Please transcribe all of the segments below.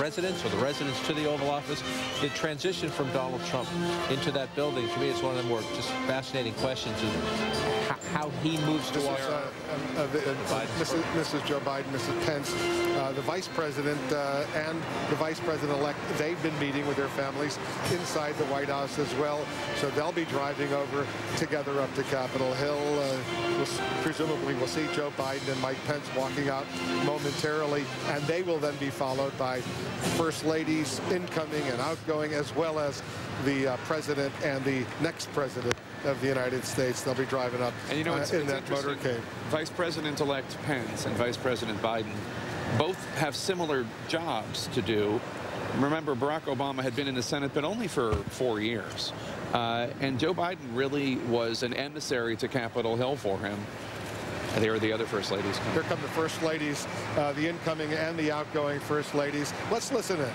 residence or the residence to the Oval Office. The transition from Donald Trump into that building, to me, it's one of the more just fascinating questions of how he moves to Mrs. Joe Biden, Mrs. Pence, the Vice President and the Vice President-elect, they've been meeting with their families inside the White House as well. So they'll be driving over together up to Capitol Hill. Presumably we'll see Joe Biden and Mike Pence walking out momentarily, and they will then be followed by First Ladies incoming and outgoing, as well as the President and the next President of the United States. They'll be driving up and you know, it's in that motorcade. Vice President-elect Pence and Vice President Biden both have similar jobs to do. Remember, Barack Obama had been in the Senate, but only for 4 years. And Joe Biden really was an emissary to Capitol Hill for him. And there are the other First Ladies coming. Here come the First Ladies, the incoming and the outgoing First Ladies. Let's listen in.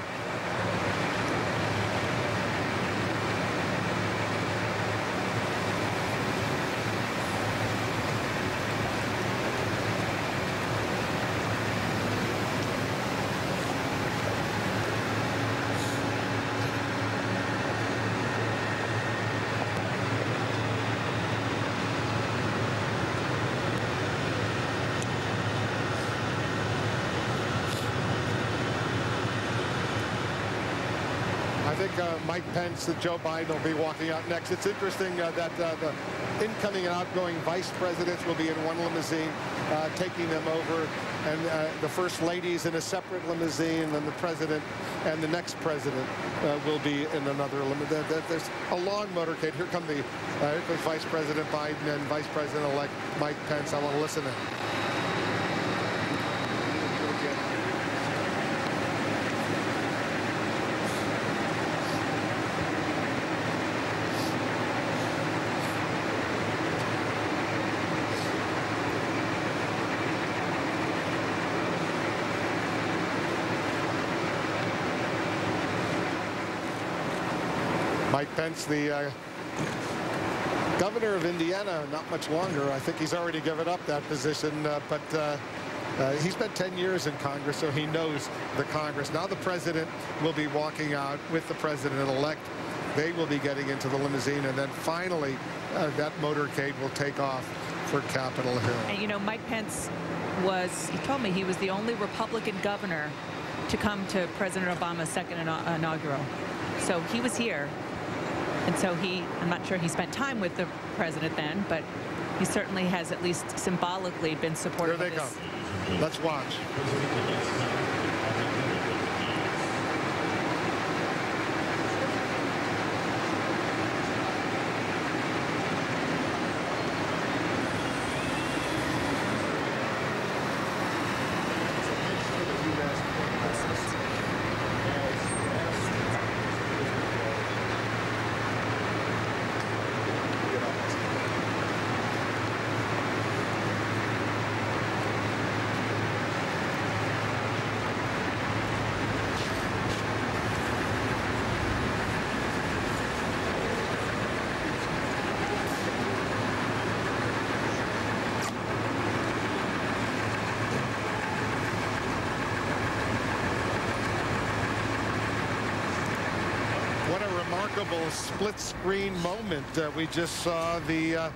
I think Mike Pence and Joe Biden will be walking out next. It's interesting that the incoming and outgoing vice presidents will be in one limousine, taking them over, and the First Ladies in a separate limousine, and the President and the next President will be in another limousine. There's a long motorcade. Here comes Vice President Biden and Vice President-elect Mike Pence. I want to listen in. Mike Pence, the governor of Indiana, not much longer. I think he's already given up that position, but he spent 10 years in Congress, so he knows the Congress. Now the president will be walking out with the president-elect. They will be getting into the limousine, and then finally that motorcade will take off for Capitol Hill. And you know, Mike Pence he told me he was the only Republican governor to come to President Obama's second inaugural. So he was here. And so I'm not sure he spent time with the president then, but he certainly has at least symbolically been supportive of this. Here they come. Let's watch. What a remarkable split-screen moment. We just saw the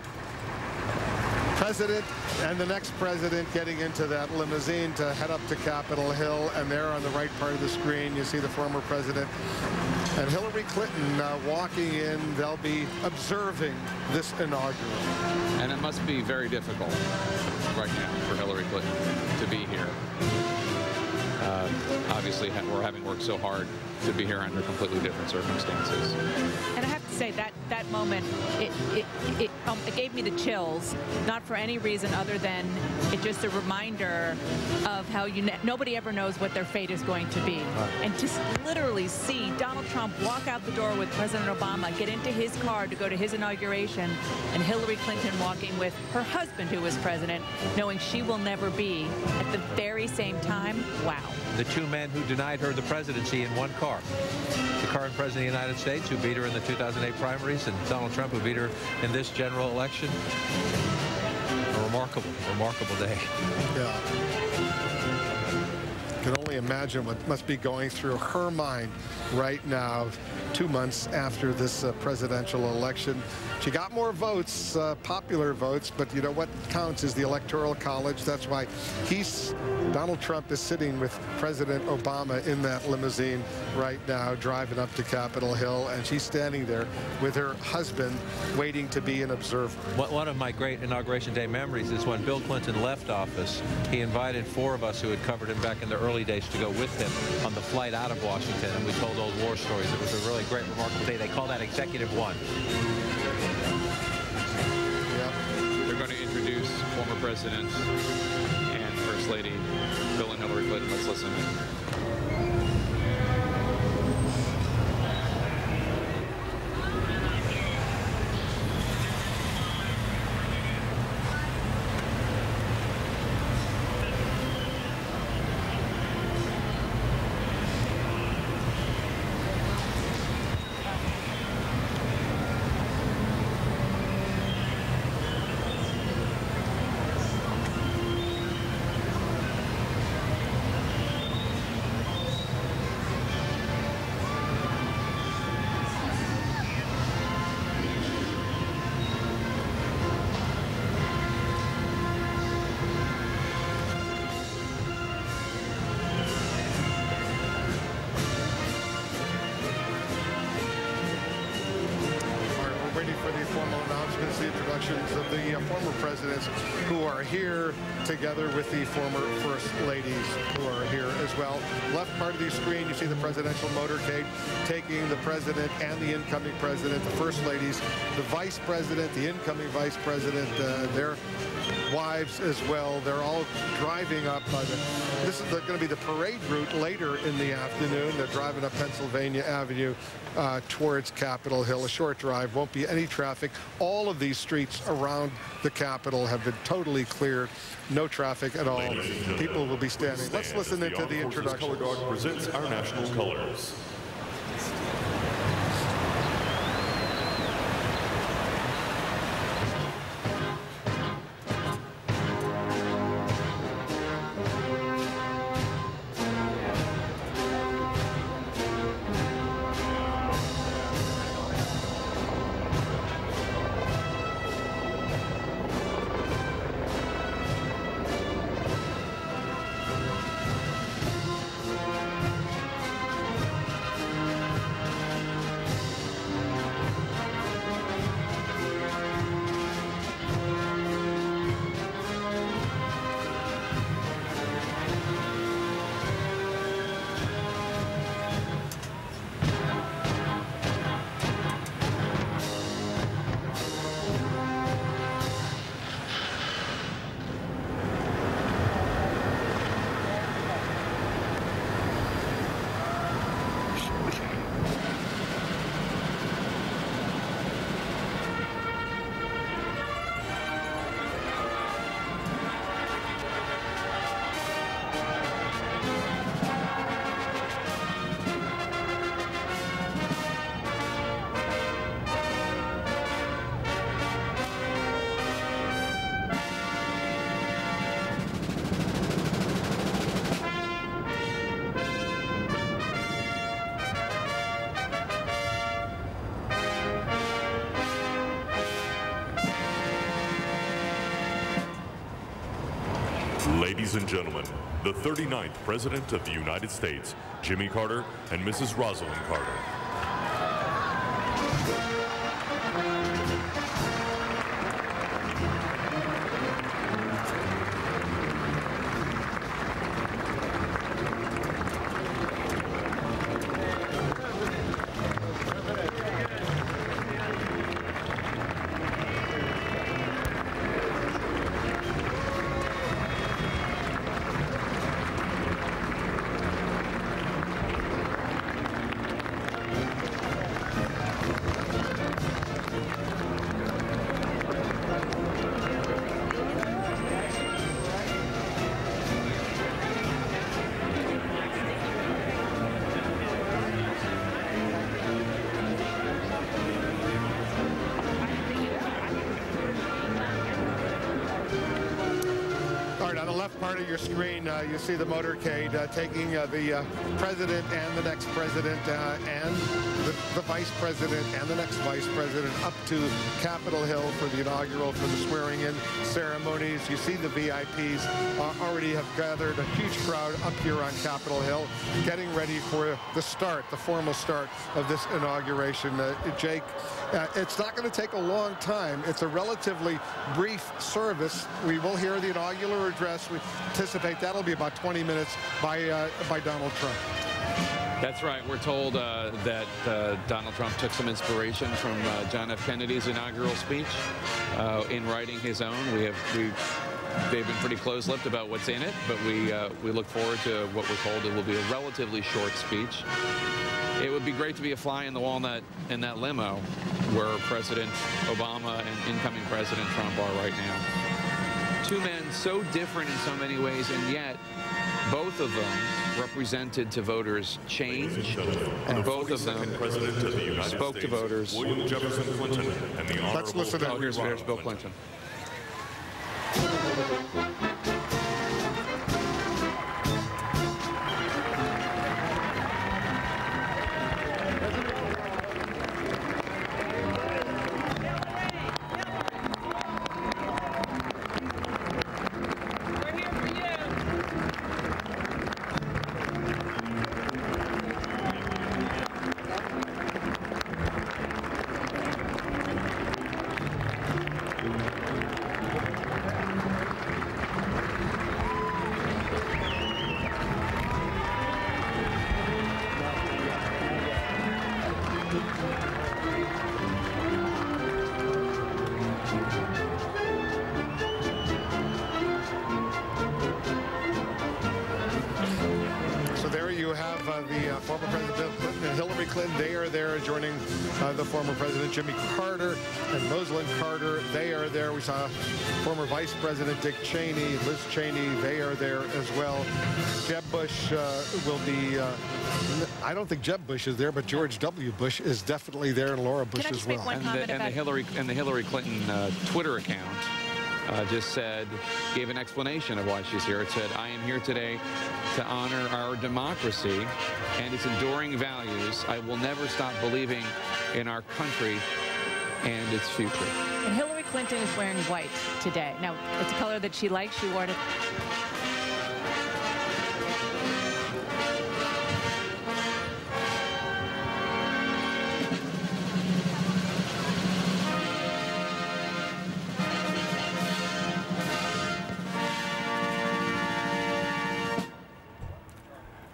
president and the next president getting into that limousine to head up to Capitol Hill, and there on the right part of the screen you see the former president and Hillary Clinton walking in. They'll be observing this inaugural. And it must be very difficult right now for Hillary Clinton to be here. Obviously, we're having worked so hard to be here under completely different circumstances. And I have to say that moment, it gave me the chills, not for any reason other than it's just a reminder of how nobody ever knows what their fate is going to be. And just literally see Donald Trump walk out the door with President Obama, get into his car to go to his inauguration, and Hillary Clinton walking with her husband, who was president, knowing she will never be at the very same time. Wow. The two men who denied her the presidency in one car. The current president of the United States, who beat her in the 2008 primaries, and Donald Trump, who beat her in this general election. A remarkable, remarkable day. Yeah. Can only only imagine what must be going through her mind right now, 2 months after this presidential election. She got more votes, popular votes, but you know what counts is the Electoral College. That's why Donald Trump is sitting with President Obama in that limousine right now, driving up to Capitol Hill, and she's standing there with her husband waiting to be an observer. One of my great Inauguration Day memories is when Bill Clinton left office, he invited 4 of us who had covered him back in the early days to go with him on the flight out of Washington, and we told old war stories. It was a really great, remarkable day. They call that Executive One. Yep. They're going to introduce former President and First Lady Bill and Hillary Clinton. Let's listen. For the formal announcements, the introductions of the former presidents who are here, together with the former first ladies who are here as well. Left part of the screen, you see the presidential motorcade taking the president and the incoming president, the first ladies, the vice president, the incoming vice president, their wives as well. They're all driving up. This is going to be the parade route later in the afternoon. They're driving up Pennsylvania Avenue towards Capitol Hill. A short drive, won't be any traffic. All of these streets around the Capitol have been totally cleared. No traffic at all. People will be standing. Let's listen into the introduction. Color Guard presents our national colors. Ladies and gentlemen, the 39th President of the United States, Jimmy Carter and Mrs. Rosalind Carter. left part of your screen, you see the motorcade taking the president and the next president and the vice president and the next vice president up to Capitol Hill for the inaugural, for the swearing-in ceremonies. You see the VIPs already have gathered a huge crowd up here on Capitol Hill, getting ready for the start, the formal start of this inauguration. Jake, it's not going to take a long time. It's a relatively brief service. We will hear the inaugural address. We anticipate that'll be about 20 minutes by Donald Trump. That's right. We're told that Donald Trump took some inspiration from John F. Kennedy's inaugural speech in writing his own. They've been pretty close-lipped about what's in it, but we look forward to what we're told. It will be a relatively short speech. It would be great to be a fly in the wall in that limo where President Obama and incoming President Trump are right now. Two men so different in so many ways, and yet both of them represented to voters change, and both of them spoke to voters. William Jefferson Clinton and the Honorable. Let's listen to Here's Bill Clinton. Former President Bill Clinton and Hillary Clinton, they are there joining the former President Jimmy Carter and Rosalind Carter. They are there. We saw former Vice President Dick Cheney, Liz Cheney. They are there as well. Jeb Bush will be, I don't think Jeb Bush is there, but George W. Bush is definitely there, and Laura Bush as well. And the Hillary Clinton Twitter account just gave an explanation of why she's here. It said, "I am here today to honor our democracy and its enduring values. I will never stop believing in our country and its future." And Hillary Clinton is wearing white today. Now, it's a color that she likes. She wore it.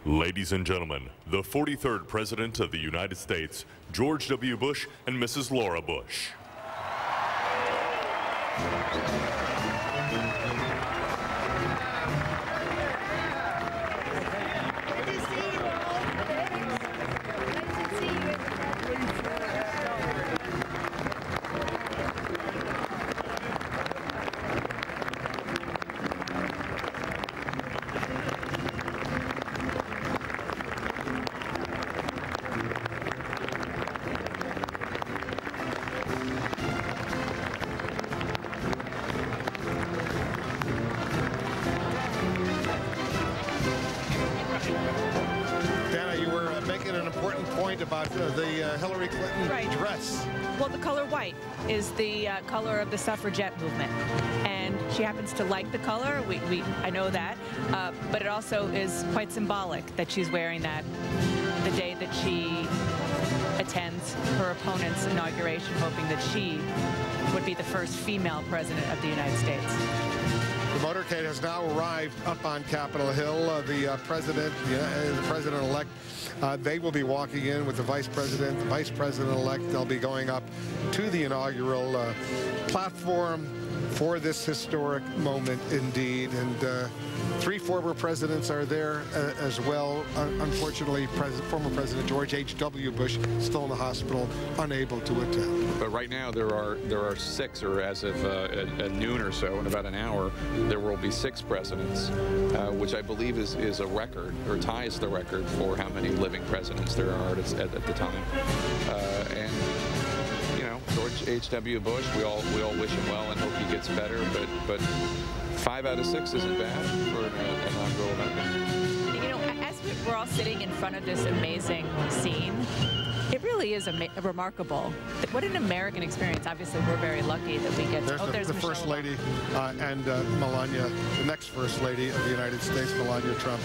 Ladies and gentlemen, the 43rd President of the United States, George W. Bush and Mrs. Laura Bush. About the Hillary Clinton dress. Well, the color white is the color of the suffragette movement, and she happens to like the color. I know that, but it also is quite symbolic that she's wearing that the day that she attends her opponent's inauguration, hoping that she would be the first female president of the United States. The motorcade has now arrived up on Capitol Hill. The president-elect, they will be walking in with the vice president-elect. They'll be going up to the inaugural platform for this historic moment, indeed. And three former presidents are there as well. Unfortunately, former President George H.W. Bush still in the hospital, unable to attend. But right now there are six, or as of at noon or so, in about an hour, there will be 6 presidents, which I believe is a record, or ties the record for how many living presidents there are at the time. And you know, George H.W. Bush, we all wish him well and hope he gets better. But 5 out of 6 isn't bad for an inaugural event. You know, as we're all sitting in front of this amazing scene, it really is remarkable. What an American experience. Obviously, we're very lucky that we get to... There's the First Lady and Melania, the next First Lady of the United States, Melania Trump.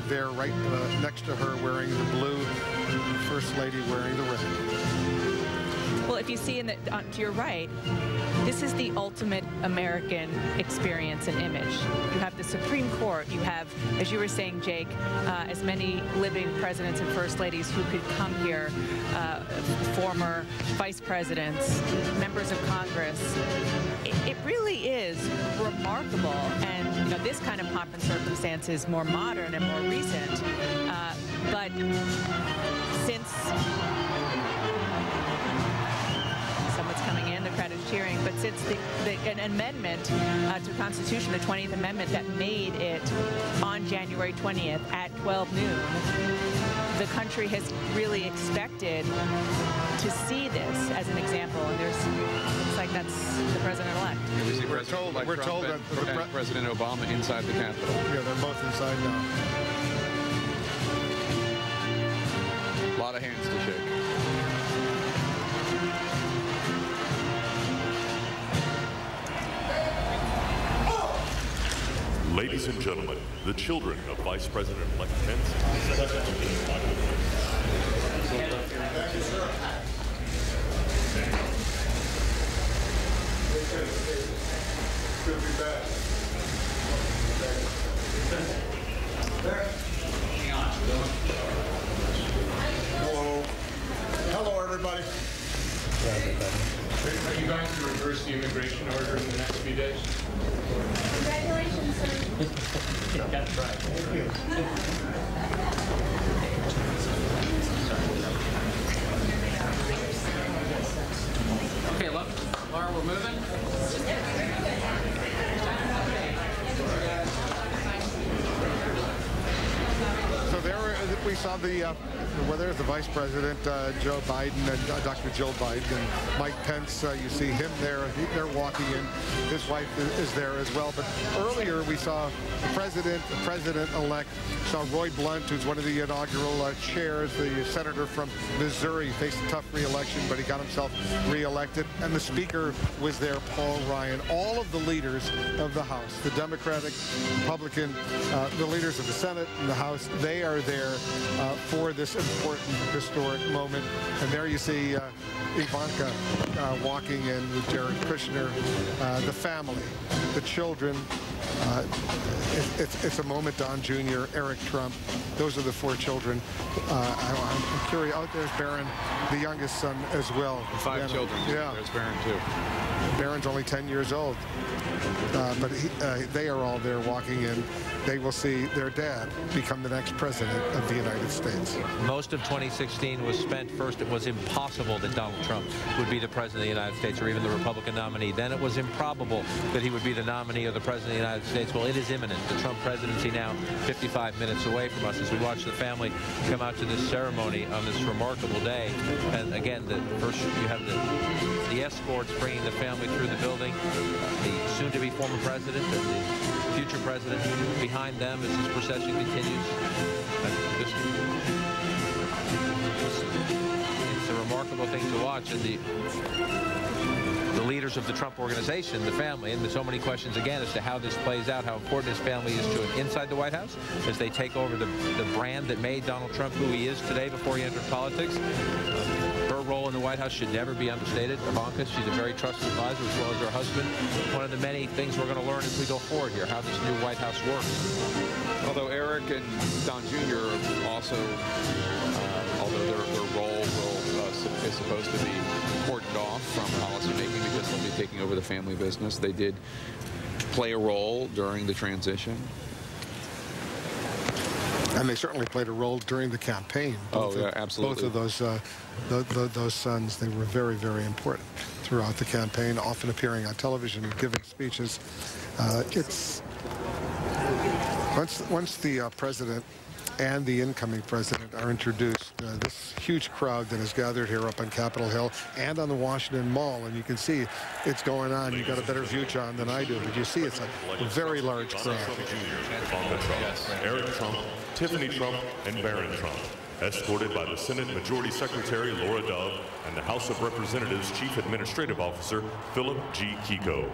There right next to her wearing the blue, First Lady wearing the red. Well, if you see to your right, this is the ultimate American experience and image. You have the Supreme Court. You have, as you were saying, Jake, as many living presidents and first ladies who could come here, former vice presidents, members of Congress. It really is remarkable. And you know, this kind of pomp and circumstance is more modern and more recent. But since... someone's coming in, the crowd is cheering, but since an amendment to the Constitution, the 20th Amendment, that made it on January 20th at 12 noon, the country has really expected to see this as an example, and it's like that's the president-elect. We're told that President Obama inside the Capitol. Yeah, they're both inside now. A lot of hands to shake. Ladies and gentlemen, the children of Vice President-elect Pence. Hello. Hello, everybody. Are you going to reverse the immigration order in the next few days? Congratulations, sir. That's right. Thank you. Okay, look, Laura, we're moving. So there we saw there's the Vice President, Joe Biden, and Dr. Jill Biden, and Mike Pence. You see him there. They're walking in. His wife is there as well. But earlier we saw the President-elect, saw Roy Blunt, who's one of the inaugural chairs, the senator from Missouri, faced a tough re-election, but he got himself re-elected. And the Speaker was there, Paul Ryan. All of the leaders of the House, the Democratic, Republican, the leaders of the Senate and the House, they are there for this important historic moment. And there you see Ivanka walking in with Jared Kushner, the family, the children. It's a moment. Don Jr., Eric Trump. Those are the 4 children. I'm curious. Out there's Barron, the youngest son as well. 5 children. Yeah. There's Barron, too. Barron's only 10 years old. But they are all there walking in. They will see their dad become the next president of the United States. Most of 2016 was spent first. It was impossible that Donald Trump would be the president of the United States or even the Republican nominee. Then it was improbable that he would be the nominee of the president of the United States. Well, it is imminent. The Trump presidency now 55 minutes away from us as we watch the family come out to this ceremony on this remarkable day. And again, first you have the escorts bringing the family through the building, the soon-to-be former president and the future president behind them as this procession continues. It's a remarkable thing to watch, and the leaders of the Trump organization, the family, and there's so many questions again as to how this plays out, how important his family is to him inside the White House as they take over the brand that made Donald Trump who he is today before he entered politics. Her role in the White House should never be understated. Ivanka, she's a very trusted advisor as well as her husband. One of the many things we're going to learn as we go forward here, how this new White House works. Although Eric and Don Jr. also, although their role is supposed to be cordoned off from policymaking because they'll be taking over the family business, they did play a role during the transition. And they certainly played a role during the campaign. Yeah, absolutely. Both of those sons, they were very, very important throughout the campaign, often appearing on television and giving speeches. It's once the president and the incoming president are introduced. This huge crowd that has gathered here up on Capitol Hill and on the Washington Mall, and you can see it's going on. You've got a better view, John, than I do, but you see it's a very large crowd. Ivanka Trump, Eric Trump, Tiffany Trump, and Barron Trump, escorted by the Senate Majority Secretary Laura Dove and the House of Representatives Chief Administrative Officer Philip G. Kiko.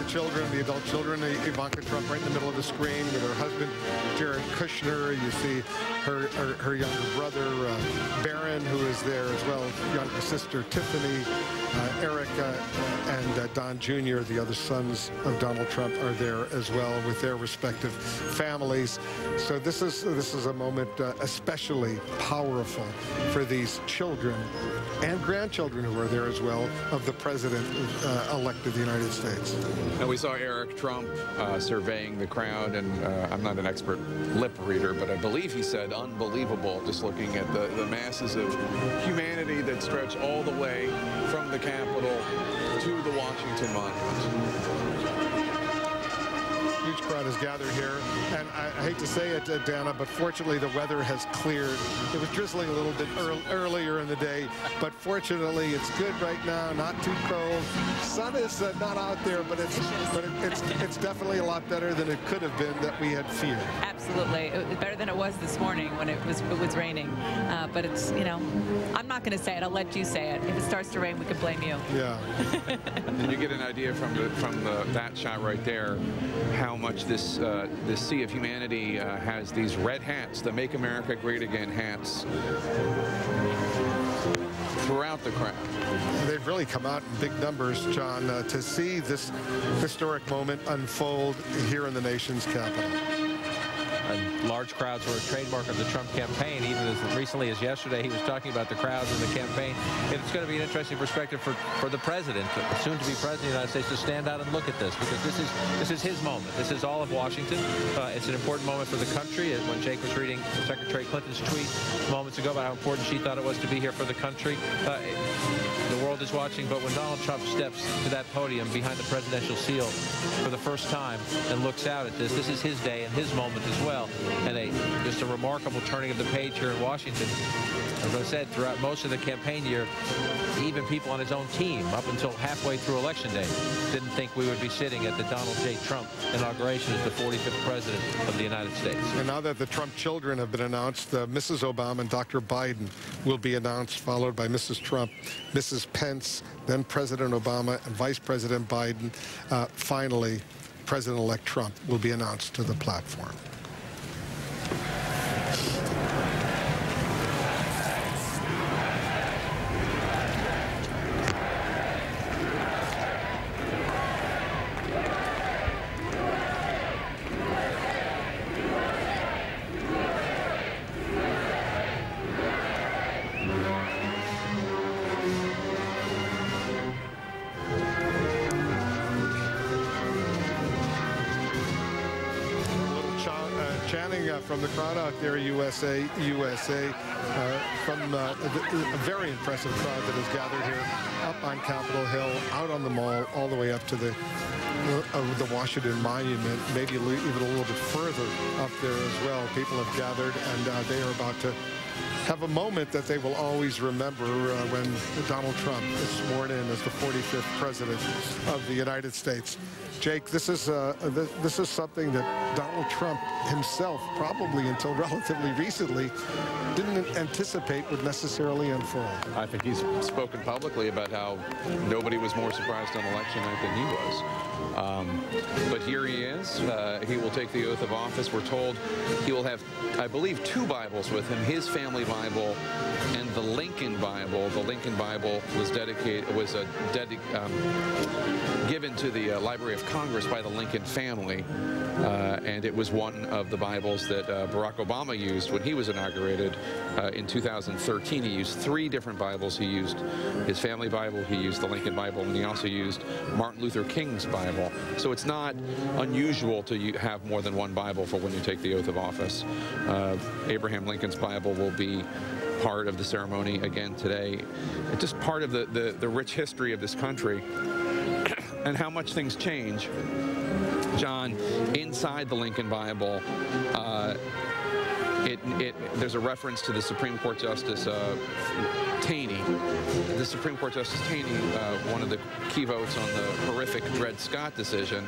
Children, the adult children, Ivanka Trump right in the middle of the screen with her husband, Jared Kushner. You see her younger brother, Barron, who is there as well, younger sister, Tiffany, Eric, and Don Jr., the other sons of Donald Trump, are there as well with their respective families. So this is a moment especially powerful for these children and grandchildren who are there as well of the president-elect of the United States. And we saw Eric Trump surveying the crowd, and I'm not an expert lip reader, but I believe he said unbelievable, just looking at the masses of humanity that stretch all the way from the Capitol to the Washington Monument. Huge crowd has gathered here, and I hate to say it, Dana, but fortunately the weather has cleared. It was drizzling a little bit earlier in the day, but fortunately it's good right now, not too cold. Sun is not out there, but it's definitely a lot better than it could have been that we had feared. Absolutely, it was better than it was this morning when it was raining. But it's, you know, I'm not going to say it. I'll let you say it. If it starts to rain, we can blame you. Yeah. And you get an idea from that shot right there how much this sea of humanity has these red hats, the Make America Great Again hats, throughout the crowd. They've really come out in big numbers, John, to see this historic moment unfold here in the nation's capital. And large crowds were a trademark of the Trump campaign. Even as recently as yesterday, he was talking about the crowds in the campaign. It's going to be an interesting perspective for the president, soon to be president of the United States, to stand out and look at this, because this is his moment. This is all of Washington. It's an important moment for the country. When Jake was reading Secretary Clinton's tweet moments ago about how important she thought it was to be here for the country, the world is watching. But when Donald Trump steps to that podium behind the presidential seal for the first time and looks out at this is his day and his moment as well. And just a remarkable turning of the page here in Washington. As I said, throughout most of the campaign year, even people on his own team, up until halfway through Election Day, didn't think we would be sitting at the Donald J. Trump inauguration as the 45th president of the United States. And now that the Trump children have been announced, Mrs. Obama and Dr. Biden will be announced, followed by Mrs. Trump, Mrs. Pence, then President Obama and Vice President Biden. Finally, President-elect Trump will be announced to the platform. Chanting from the crowd out there, USA, USA. from a very impressive crowd that has gathered here up on Capitol Hill, out on the Mall, all the way up to the Washington Monument, maybe even a little bit further up there as well. People have gathered, and they are about to have a moment that they will always remember when Donald Trump is sworn in as the 45th president of the United States. Jake, this is something that Donald Trump himself, probably until relatively recently, didn't anticipate would necessarily unfold. I think he's spoken publicly about how nobody was more surprised on election night than he was. But here he is. He will take the oath of office. We're told he will have, I believe, 2 Bibles with him, his family Bible and the Lincoln Bible. The Lincoln Bible was given to the Library of Congress by the Lincoln family, and it was one of the Bibles that Barack Obama used when he was inaugurated in 2013. He used 3 different Bibles. He used his family Bible, he used the Lincoln Bible, and he also used Martin Luther King's Bible. So it's not unusual to have more than one Bible for when you take the oath of office. Abraham Lincoln's Bible will be part of the ceremony again today. It's just part of the rich history of this country and how much things change. John, inside the Lincoln Bible, there's a reference to the Supreme Court Justice Taney. The Supreme Court Justice Taney, one of the key votes on the horrific Dred Scott decision,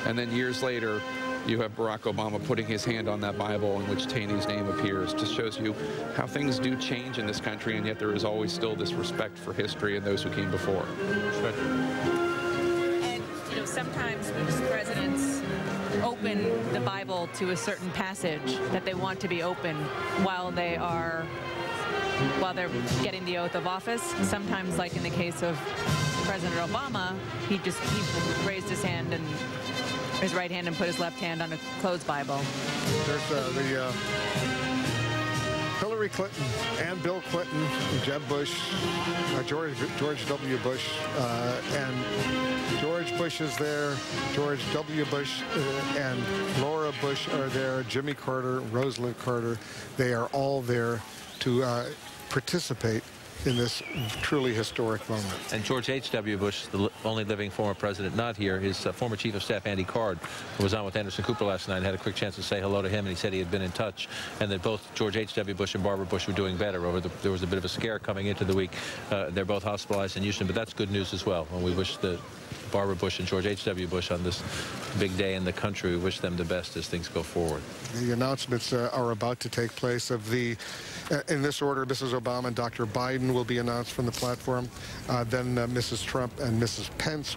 and then years later, you have Barack Obama putting his hand on that Bible in which Taney's name appears. Just shows you how things do change in this country, and yet there is always still this respect for history and those who came before. And, you know, sometimes presidents open the Bible to a certain passage that they want to be open while they're getting the oath of office. Sometimes, like in the case of President Obama, he raised his hand and his right hand and put his left hand on a closed Bible. There's Hillary Clinton and Bill Clinton, Jeb Bush, George W. Bush, and George Bush is there, George W. Bush and Laura Bush are there, Jimmy Carter, Rosalind Carter. They are all there to participate in this truly historic moment. And George H.W. Bush, the only living former president not here, his former chief of staff, Andy Card, who was on with Anderson Cooper last night, and had a quick chance to say hello to him, and he said he had been in touch, and that both George H.W. Bush and Barbara Bush were doing better. There was a bit of a scare coming into the week. They're both hospitalized in Houston, but that's good news as well. And we wish Barbara Bush and George H.W. Bush on this big day in the country. We wish them the best as things go forward. The announcements are about to take place in this order. Mrs. Obama and Dr. Biden will be announced from the platform. Then Mrs. Trump and Mrs. Pence